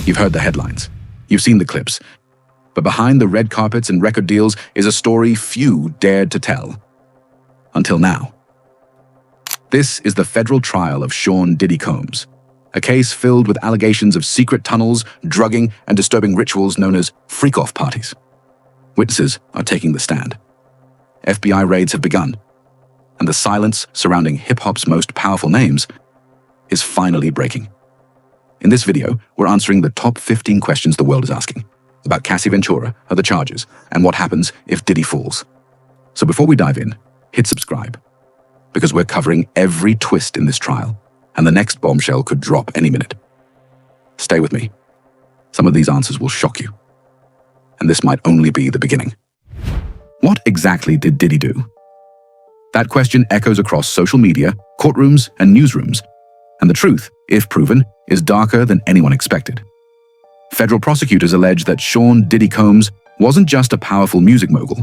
You've heard the headlines. You've seen the clips. But behind the red carpets and record deals is a story few dared to tell. Until now. This is the federal trial of Sean Diddy Combs, a case filled with allegations of secret tunnels, drugging, and disturbing rituals known as freak-off parties. Witnesses are taking the stand. FBI raids have begun, and the silence surrounding hip-hop's most powerful names is finally breaking. In this video, we're answering the top 15 questions the world is asking about Cassie Ventura, the charges, and what happens if Diddy falls. So before we dive in, hit subscribe, because we're covering every twist in this trial, and the next bombshell could drop any minute. Stay with me. Some of these answers will shock you, and this might only be the beginning. What exactly did Diddy do? That question echoes across social media, courtrooms, and newsrooms, and the truth, if proven, is darker than anyone expected. Federal prosecutors allege that Sean Diddy Combs wasn't just a powerful music mogul,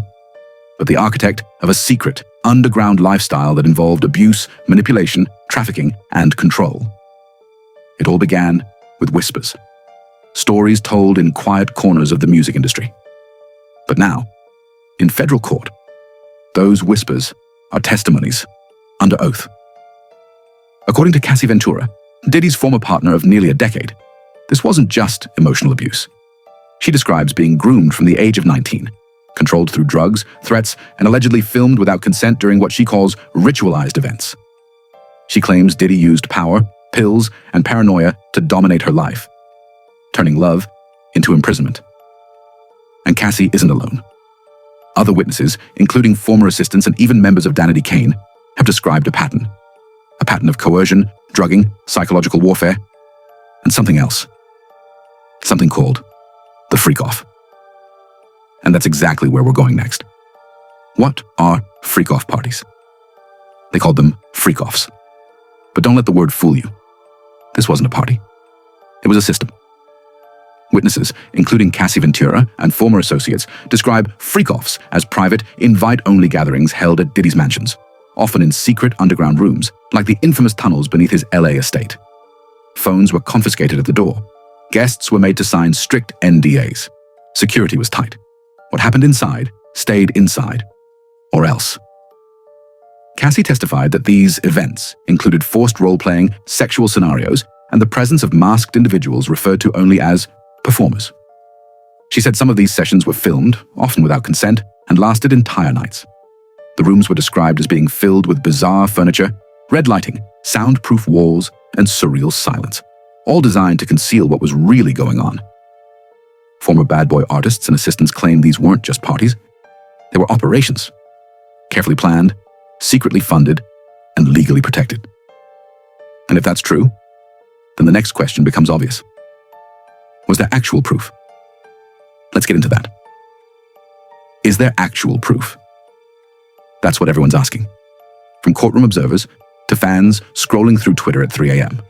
but the architect of a secret, underground lifestyle that involved abuse, manipulation, trafficking, and control. It all began with whispers, stories told in quiet corners of the music industry. But now, in federal court, those whispers are testimonies under oath. According to Cassie Ventura, Diddy's former partner of nearly a decade, this wasn't just emotional abuse. She describes being groomed from the age of 19, controlled through drugs, threats, and allegedly filmed without consent during what she calls ritualized events. She claims Diddy used power, pills, and paranoia to dominate her life, turning love into imprisonment. And Cassie isn't alone. Other witnesses, including former assistants and even members of Danity Kane, have described a pattern of coercion, drugging, psychological warfare, and something else. Something called the freak-off. And that's exactly where we're going next. What are freak-off parties? They called them freak-offs. But don't let the word fool you. This wasn't a party. It was a system. Witnesses, including Cassie Ventura and former associates, describe freak-offs as private, invite-only gatherings held at Diddy's mansions, often in secret underground rooms, like the infamous tunnels beneath his LA estate. Phones were confiscated at the door. Guests were made to sign strict NDAs. Security was tight. What happened inside stayed inside, or else. Cassie testified that these events included forced role-playing, sexual scenarios, and the presence of masked individuals referred to only as performers. She said some of these sessions were filmed, often without consent, and lasted entire nights. The rooms were described as being filled with bizarre furniture, red lighting, soundproof walls, and surreal silence, all designed to conceal what was really going on. Former bad boy artists and assistants claimed these weren't just parties. They were operations, carefully planned, secretly funded, and legally protected. And if that's true, then the next question becomes obvious. Was there actual proof? Let's get into that. Is there actual proof? That's what everyone's asking. From courtroom observers to fans scrolling through Twitter at 3 a.m.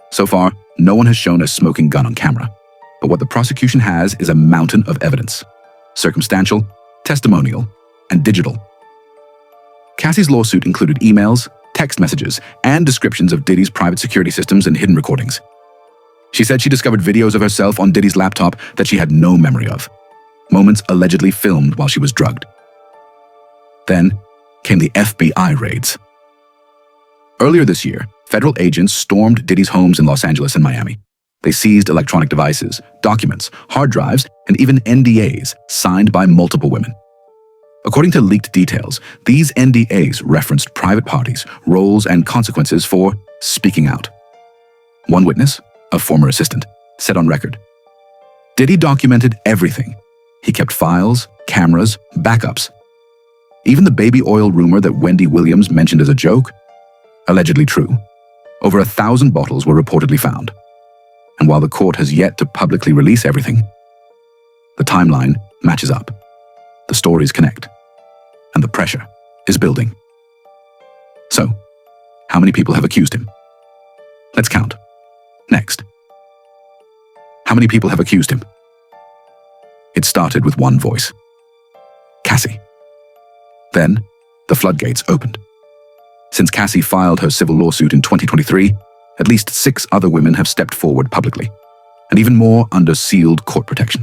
So far, no one has shown a smoking gun on camera. But what the prosecution has is a mountain of evidence: circumstantial, testimonial, and digital. Cassie's lawsuit included emails, text messages, and descriptions of Diddy's private security systems and hidden recordings. She said she discovered videos of herself on Diddy's laptop that she had no memory of, moments allegedly filmed while she was drugged. Then came the FBI raids. Earlier this year, federal agents stormed Diddy's homes in Los Angeles and Miami. They seized electronic devices, documents, hard drives, and even NDAs signed by multiple women. According to leaked details, these NDAs referenced private parties, roles, and consequences for speaking out. One witness, a former assistant, said on record, "Diddy documented everything. He kept files, cameras, backups. Even the baby oil rumor that Wendy Williams mentioned as a joke, allegedly true. Over 1,000 bottles were reportedly found. And while the court has yet to publicly release everything, the timeline matches up. The stories connect. And the pressure is building." So, how many people have accused him? Let's count. Next. How many people have accused him? It started with one voice: Cassie. Then, the floodgates opened. Since Cassie filed her civil lawsuit in 2023, at least 6 other women have stepped forward publicly. and even more under sealed court protection.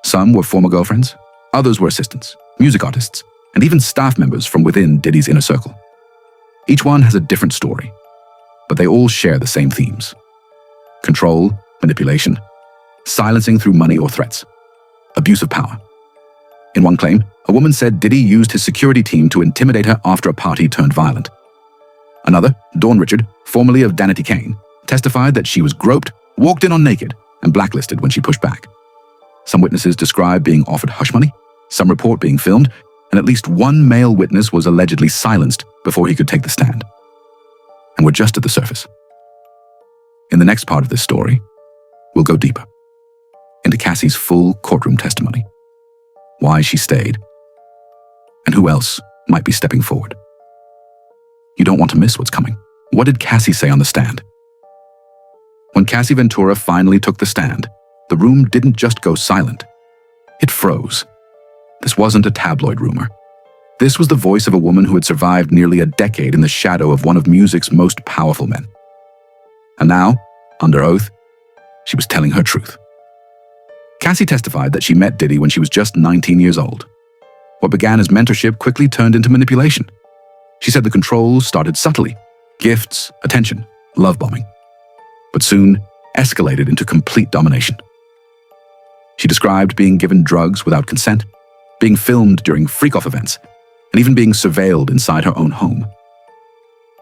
Some were former girlfriends, others were assistants, music artists, and even staff members from within Diddy's inner circle. Each one has a different story, but they all share the same themes: control, manipulation, silencing through money or threats, abuse of power. In one claim, a woman said Diddy used his security team to intimidate her after a party turned violent. Another, Dawn Richard, formerly of Danity Kane, testified that she was groped, walked in on naked, and blacklisted when she pushed back. Some witnesses describe being offered hush money, some report being filmed, and at least one male witness was allegedly silenced before he could take the stand. And we're just at the surface. In the next part of this story, we'll go deeper into Cassie's full courtroom testimony, why she stayed, and who else might be stepping forward. You don't want to miss what's coming. What did Cassie say on the stand? When Cassie Ventura finally took the stand, the room didn't just go silent. It froze. This wasn't a tabloid rumor. This was the voice of a woman who had survived nearly a decade in the shadow of one of music's most powerful men. And now, under oath, she was telling her truth. Cassie testified that she met Diddy when she was just 19 years old. What began as mentorship quickly turned into manipulation. She said the control started subtly: gifts, attention, love bombing, but soon escalated into complete domination. She described being given drugs without consent, being filmed during freak-off events, and even being surveilled inside her own home.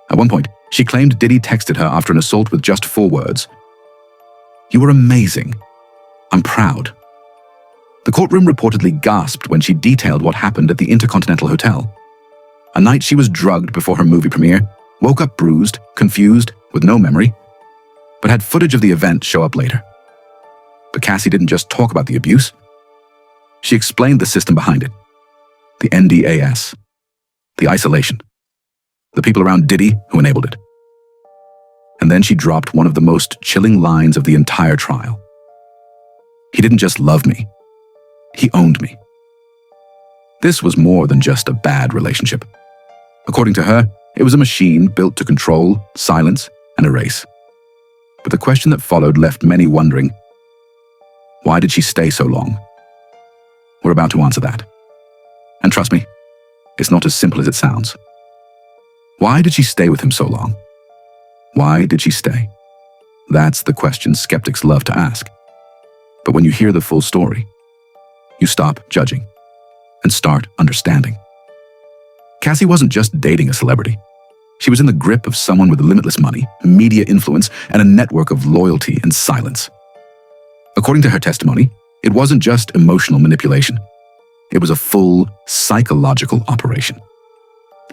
At one point, she claimed Diddy texted her after an assault with just 4 words: "You were amazing. I'm proud." The courtroom reportedly gasped when she detailed what happened at the Intercontinental Hotel. A night she was drugged before her movie premiere, woke up bruised, confused, with no memory, but had footage of the event show up later. But Cassie didn't just talk about the abuse. She explained the system behind it: the NDAS, the isolation, the people around Diddy who enabled it. And then she dropped one of the most chilling lines of the entire trial. "He didn't just love me, he owned me." This was more than just a bad relationship. According to her, it was a machine built to control, silence, and erase. But the question that followed left many wondering: why did she stay so long? We're about to answer that. And trust me, it's not as simple as it sounds. Why did she stay with him so long? Why did she stay? That's the question skeptics love to ask. But when you hear the full story, you stop judging and start understanding. Cassie wasn't just dating a celebrity. She was in the grip of someone with limitless money, media influence, and a network of loyalty and silence. According to her testimony, it wasn't just emotional manipulation. It was a full psychological operation.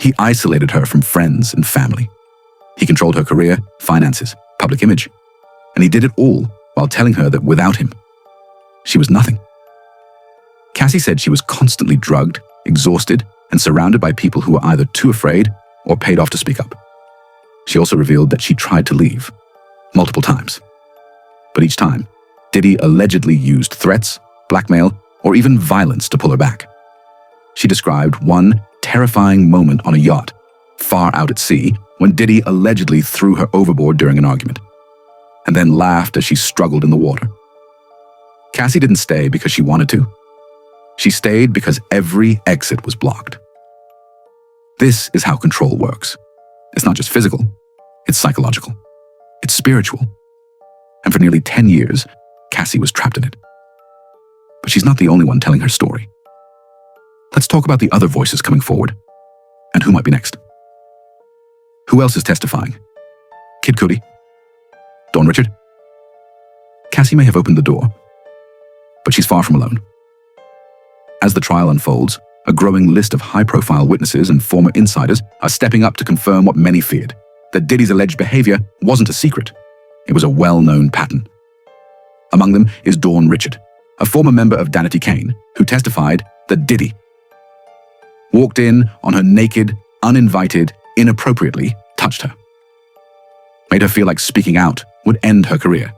He isolated her from friends and family. He controlled her career, finances, public image, and he did it all while telling her that without him, she was nothing. Cassie said she was constantly drugged, exhausted, and surrounded by people who were either too afraid or paid off to speak up. She also revealed that she tried to leave, multiple times. But each time, Diddy allegedly used threats, blackmail, or even violence to pull her back. She described one terrifying moment on a yacht, far out at sea, when Diddy allegedly threw her overboard during an argument, and then laughed as she struggled in the water. Cassie didn't stay because she wanted to. She stayed because every exit was blocked. This is how control works. It's not just physical, it's psychological, it's spiritual. And for nearly 10 years, Cassie was trapped in it. But she's not the only one telling her story. Let's talk about the other voices coming forward, and who might be next. Who else is testifying? Kid Cudi? Dawn Richard? Cassie may have opened the door, but she's far from alone. As the trial unfolds, a growing list of high-profile witnesses and former insiders are stepping up to confirm what many feared: that Diddy's alleged behavior wasn't a secret. It was a well-known pattern. Among them is Dawn Richard, a former member of Danity Kane, who testified that Diddy walked in on her naked, uninvited, inappropriately touched her, made her feel like speaking out would end her career.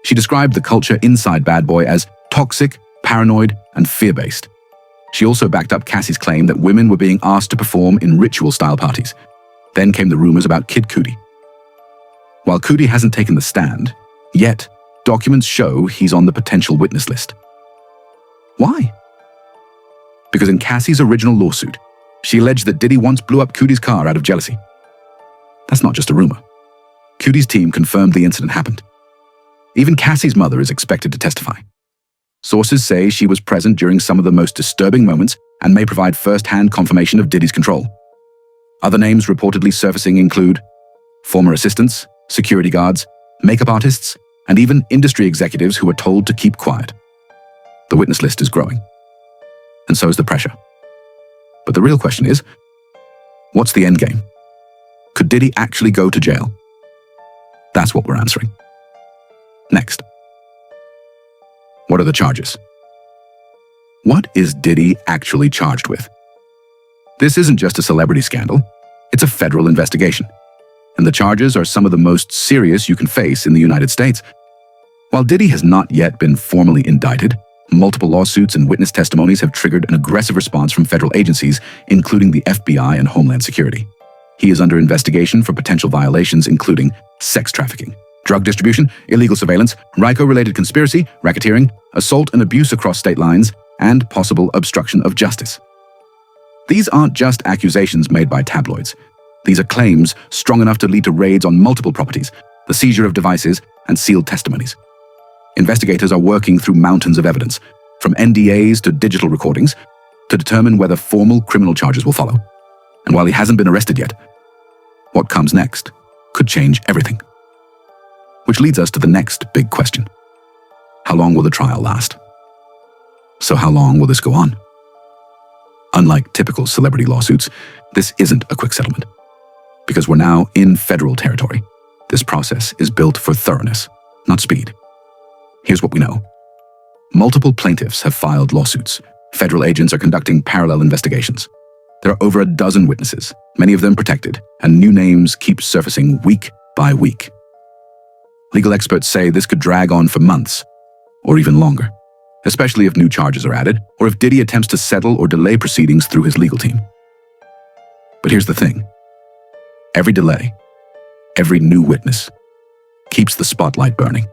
She described the culture inside Bad Boy as toxic, paranoid, and fear-based. She also backed up Cassie's claim that women were being asked to perform in ritual-style parties. Then came the rumors about Kid Cudi. While Cudi hasn't taken the stand, yet documents show he's on the potential witness list. Why? Because in Cassie's original lawsuit, she alleged that Diddy once blew up Cudi's car out of jealousy. That's not just a rumor. Cudi's team confirmed the incident happened. Even Cassie's mother is expected to testify. Sources say she was present during some of the most disturbing moments and may provide first-hand confirmation of Diddy's control. Other names reportedly surfacing include former assistants, security guards, makeup artists, and even industry executives who were told to keep quiet. The witness list is growing, and so is the pressure. But the real question is, what's the endgame? Could Diddy actually go to jail? That's what we're answering. Next. What are the charges? What is Diddy actually charged with? This isn't just a celebrity scandal, it's a federal investigation. And the charges are some of the most serious you can face in the United States. While Diddy has not yet been formally indicted, multiple lawsuits and witness testimonies have triggered an aggressive response from federal agencies, including the FBI and Homeland Security. He is under investigation for potential violations including sex trafficking, drug distribution, illegal surveillance, RICO-related conspiracy, racketeering, assault and abuse across state lines, and possible obstruction of justice. These aren't just accusations made by tabloids. These are claims strong enough to lead to raids on multiple properties, the seizure of devices, and sealed testimonies. Investigators are working through mountains of evidence, from NDAs to digital recordings, to determine whether formal criminal charges will follow. And while he hasn't been arrested yet, what comes next could change everything. Which leads us to the next big question. How long will the trial last? So how long will this go on? Unlike typical celebrity lawsuits, this isn't a quick settlement. Because we're now in federal territory, this process is built for thoroughness, not speed. Here's what we know. Multiple plaintiffs have filed lawsuits. Federal agents are conducting parallel investigations. There are over a dozen witnesses, many of them protected, and new names keep surfacing week by week. Legal experts say this could drag on for months, or even longer, especially if new charges are added, or if Diddy attempts to settle or delay proceedings through his legal team. But here's the thing. Every delay, every new witness, keeps the spotlight burning.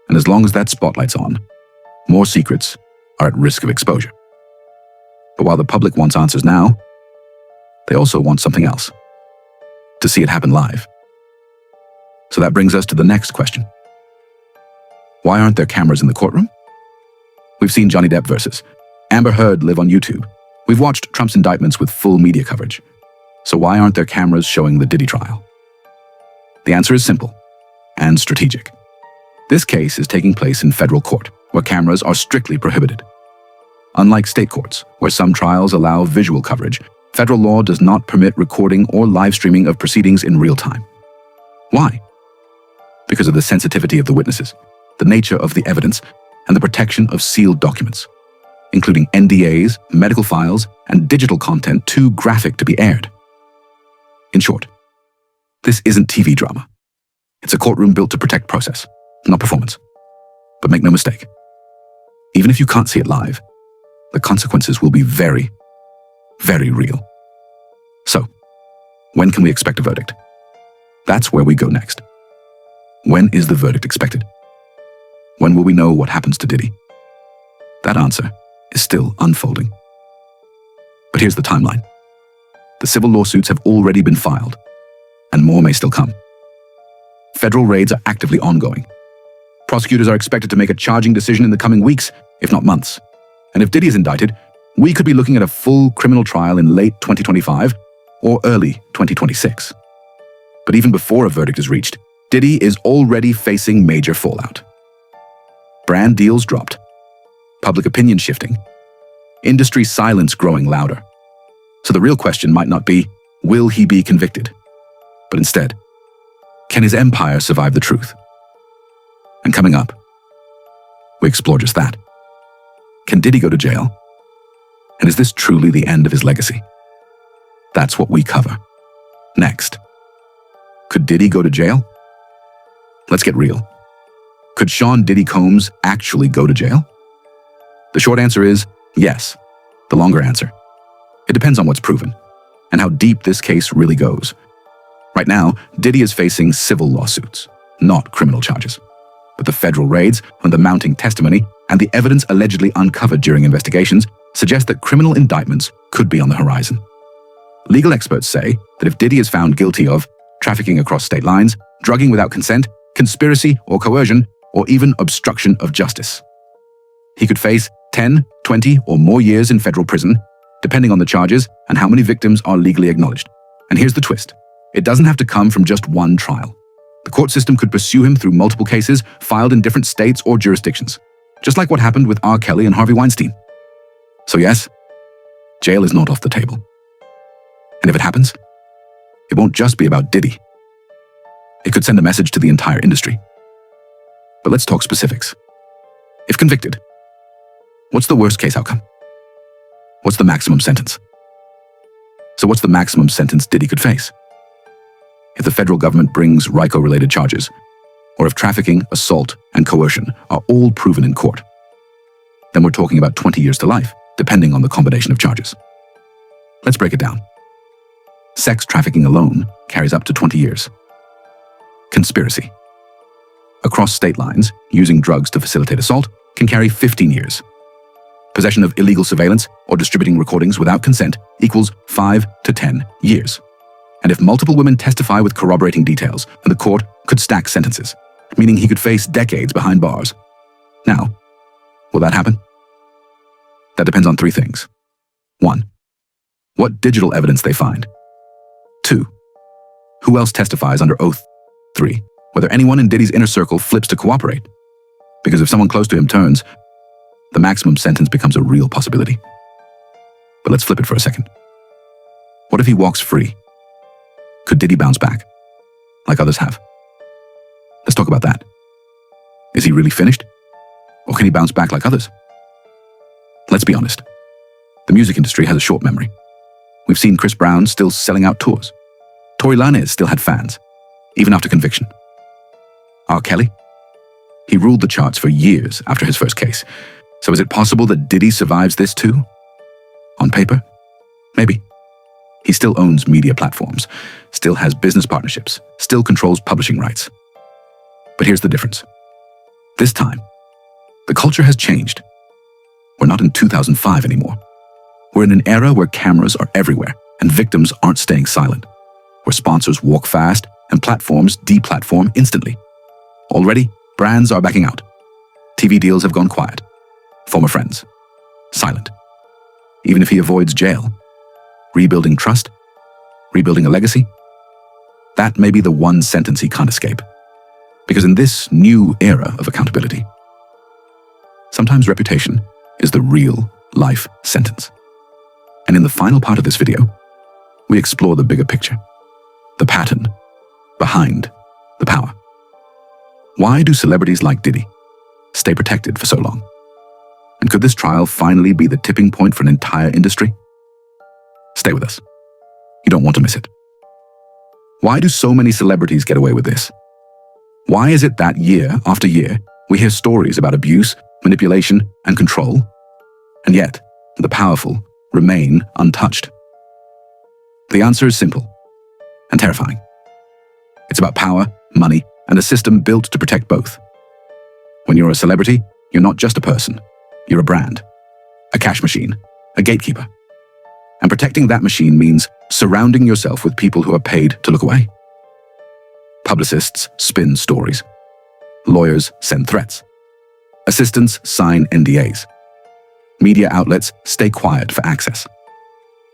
And as long as that spotlight's on, more secrets are at risk of exposure. But while the public wants answers now, they also want something else. To see it happen live. So that brings us to the next question. Why aren't there cameras in the courtroom? We've seen Johnny Depp versus Amber Heard live on YouTube. We've watched Trump's indictments with full media coverage. So why aren't there cameras showing the Diddy trial? The answer is simple and strategic. This case is taking place in federal court, where cameras are strictly prohibited. Unlike state courts, where some trials allow visual coverage, federal law does not permit recording or live streaming of proceedings in real time. Why? Because of the sensitivity of the witnesses, the nature of the evidence, and the protection of sealed documents, including NDAs, medical files, and digital content too graphic to be aired. In short, this isn't TV drama. It's a courtroom built to protect process, not performance. But make no mistake, even if you can't see it live, the consequences will be very, very real. So, when can we expect a verdict? That's where we go next. When is the verdict expected? When will we know what happens to Diddy? That answer is still unfolding. But here's the timeline. The civil lawsuits have already been filed, and more may still come. Federal raids are actively ongoing. Prosecutors are expected to make a charging decision in the coming weeks, if not months. And if Diddy is indicted, we could be looking at a full criminal trial in late 2025 or early 2026. But even before a verdict is reached, Diddy is already facing major fallout. Brand deals dropped, public opinion shifting, industry silence growing louder. So the real question might not be, will he be convicted? But instead, can his empire survive the truth? And coming up, we explore just that. Can Diddy go to jail? And is this truly the end of his legacy? That's what we cover next. Could Diddy go to jail? Let's get real. Could Sean Diddy Combs actually go to jail? The short answer is yes. The longer answer, it depends on what's proven and how deep this case really goes. Right now, Diddy is facing civil lawsuits, not criminal charges. But the federal raids and the mounting testimony and the evidence allegedly uncovered during investigations suggest that criminal indictments could be on the horizon. Legal experts say that if Diddy is found guilty of trafficking across state lines, drugging without consent, conspiracy or coercion, or even obstruction of justice, he could face 10, 20, or more years in federal prison, depending on the charges and how many victims are legally acknowledged. And here's the twist. It doesn't have to come from just one trial. The court system could pursue him through multiple cases filed in different states or jurisdictions, just like what happened with R. Kelly and Harvey Weinstein. So yes, jail is not off the table. And if it happens, it won't just be about Diddy. It could send a message to the entire industry. But let's talk specifics. If convicted, what's the worst case outcome? What's the maximum sentence? So what's the maximum sentence Diddy could face? If the federal government brings RICO-related charges, or if trafficking, assault, and coercion are all proven in court, then we're talking about 20 years to life, depending on the combination of charges. Let's break it down. Sex trafficking alone carries up to 20 years. Conspiracy. Across state lines, using drugs to facilitate assault can carry 15 years. Possession of illegal surveillance or distributing recordings without consent equals 5 to 10 years. And if multiple women testify with corroborating details, the court could stack sentences, meaning he could face decades behind bars. Now, will that happen? That depends on three things. 1. What digital evidence they find. 2. Who else testifies under oath. 3. Whether anyone in Diddy's inner circle flips to cooperate. Because if someone close to him turns, the maximum sentence becomes a real possibility. But let's flip it for a second. What if he walks free? Could Diddy bounce back, like others have? Let's talk about that. Is he really finished? Or can he bounce back like others? Let's be honest. The music industry has a short memory. We've seen Chris Brown still selling out tours. Tory Lanez still had fans, even after conviction. R. Kelly? He ruled the charts for years after his first case. So is it possible that Diddy survives this too? On paper? Maybe. He still owns media platforms, still has business partnerships, still controls publishing rights. But here's the difference. This time, the culture has changed. We're not in 2005 anymore. We're in an era where cameras are everywhere and victims aren't staying silent, where sponsors walk fast and platforms deplatform instantly. Already, brands are backing out. TV deals have gone quiet. Former friends, silent. Even if he avoids jail, rebuilding trust, rebuilding a legacy, that may be the one sentence he can't escape. Because in this new era of accountability, sometimes reputation is the real life sentence. And in the final part of this video, we explore the bigger picture, the pattern behind the power. Why do celebrities like Diddy stay protected for so long? And could this trial finally be the tipping point for an entire industry? Stay with us. You don't want to miss it. Why do so many celebrities get away with this? Why is it that year after year, we hear stories about abuse, manipulation, and control, and yet the powerful remain untouched? The answer is simple and terrifying. It's about power, money, and a system built to protect both. When you're a celebrity, you're not just a person. You're a brand, a cash machine, a gatekeeper. And protecting that machine means surrounding yourself with people who are paid to look away. Publicists spin stories. Lawyers send threats. Assistants sign NDAs. Media outlets stay quiet for access.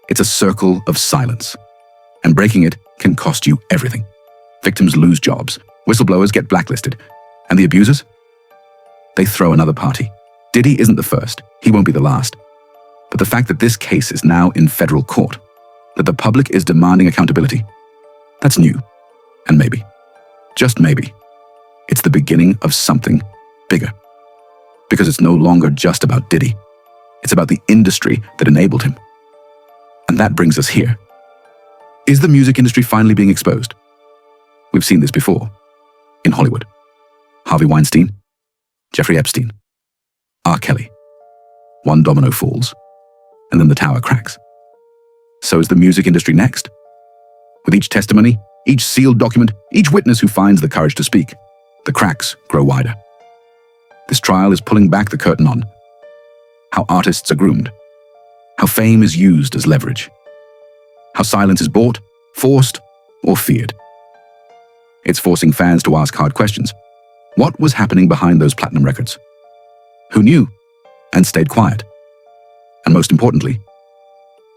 It's a circle of silence. And breaking it can cost you everything. Victims lose jobs. Whistleblowers get blacklisted. And the abusers? They throw another party. Diddy isn't the first. He won't be the last. But the fact that this case is now in federal court, that the public is demanding accountability, that's new. And maybe, just maybe, it's the beginning of something bigger. Because it's no longer just about Diddy. It's about the industry that enabled him. And that brings us here. Is the music industry finally being exposed? We've seen this before. In Hollywood. Harvey Weinstein, Jeffrey Epstein, R. Kelly. One domino falls, and then the tower cracks. So is the music industry next? With each testimony, each sealed document, each witness who finds the courage to speak, the cracks grow wider. This trial is pulling back the curtain on how artists are groomed, how fame is used as leverage, how silence is bought, forced, or feared. It's forcing fans to ask hard questions. What was happening behind those platinum records? Who knew and stayed quiet? And most importantly,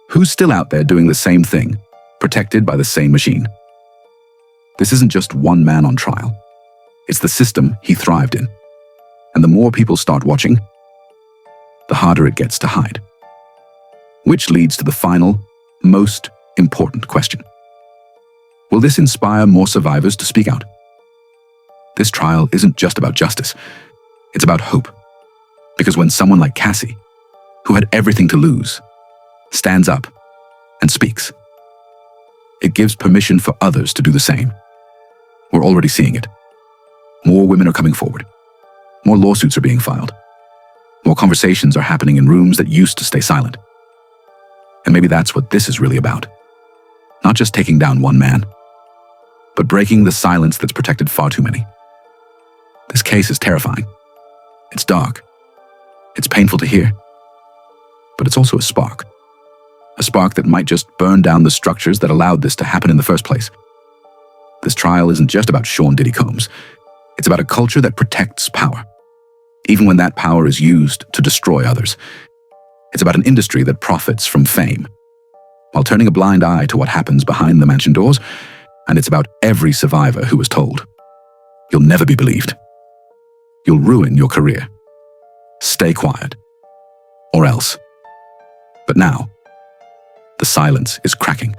who's still out there doing the same thing, protected by the same machine? This isn't just one man on trial. It's the system he thrived in. And the more people start watching, the harder it gets to hide. Which leads to the final, most important question. Will this inspire more survivors to speak out? This trial isn't just about justice. It's about hope. Because when someone like Cassie, who had everything to lose, stands up and speaks, it gives permission for others to do the same. We're already seeing it. More women are coming forward. More lawsuits are being filed. More conversations are happening in rooms that used to stay silent. And maybe that's what this is really about. Not just taking down one man, but breaking the silence that's protected far too many. This case is terrifying. It's dark. It's painful to hear. But it's also a spark. A spark that might just burn down the structures that allowed this to happen in the first place. This trial isn't just about Sean Diddy Combs. It's about a culture that protects power, even when that power is used to destroy others. It's about an industry that profits from fame, while turning a blind eye to what happens behind the mansion doors. And it's about every survivor who was told, "You'll never be believed. You'll ruin your career. Stay quiet, or else." But now, the silence is cracking,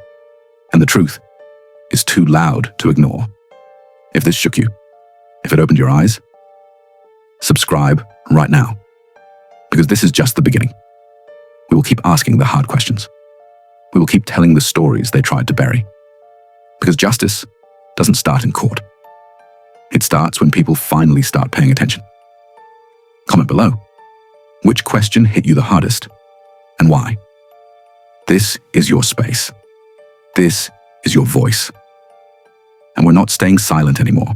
and the truth is too loud to ignore. If this shook you, if it opened your eyes, subscribe right now, because this is just the beginning. We will keep asking the hard questions. We will keep telling the stories they tried to bury. Because justice doesn't start in court. It starts when people finally start paying attention. Comment below. Which question hit you the hardest, and why? This is your space. This is your voice. And we're not staying silent anymore.